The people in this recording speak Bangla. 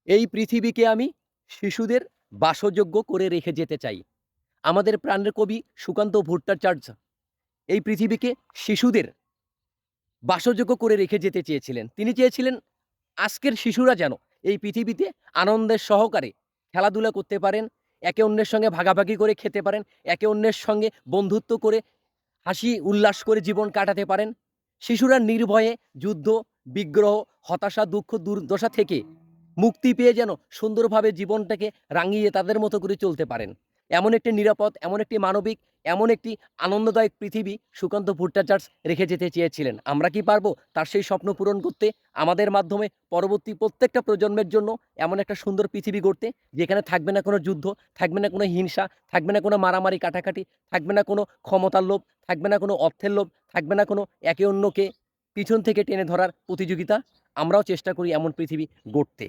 এই পৃথিবীকে আমি শিশুদের বাসযোগ্য করে রেখে যেতে চাই। আমাদের প্রাণের কবি সুকান্ত ভট্টাচার্য এই পৃথিবীকে শিশুদের বাসযোগ্য করে রেখে যেতে চেয়েছিলেন। তিনি চেয়েছিলেন আজকের শিশুরা যেন এই পৃথিবীতে আনন্দের সহকারে খেলাধুলা করতে পারেন, একে অন্যের সঙ্গে ভাগাভাগি করে খেতে পারেন, একে অন্যের সঙ্গে বন্ধুত্ব করে হাসি উল্লাস করে জীবন কাটাতে পারেন। শিশুরা নির্ভয়ে যুদ্ধ, বিগ্রহ, হতাশা, দুঃখ, দুর্দশা থেকে মুক্তি পেয়ে যেন সুন্দরভাবে জীবনটাকে রাঙিয়ে তাদের মতো করে চলতে পারেন। এমন একটি নিরাপদ, এমন একটি মানবিক, এমন একটি আনন্দদায়ক পৃথিবী সুকান্ত ভট্টাচার্য রেখে যেতে চেয়েছিলেন। আমরা কি পারবো তার সেই স্বপ্ন পূরণ করতে? আমাদের মাধ্যমে পরবর্তী প্রত্যেকটা প্রজন্মের জন্য এমন একটা সুন্দর পৃথিবী গড়তে, যেখানে থাকবে না কোনো যুদ্ধ, থাকবে না কোনো হিংসা, থাকবে না কোনো মারামারি কাটাকাটি, থাকবে না কোনো ক্ষমতার লোভ, থাকবে না কোনো অর্থের লোভ, থাকবে না কোনো একে অন্যকে পিছন থেকে টেনে ধরার প্রতিযোগিতা। আমরাও চেষ্টা করি এমন পৃথিবী গড়তে।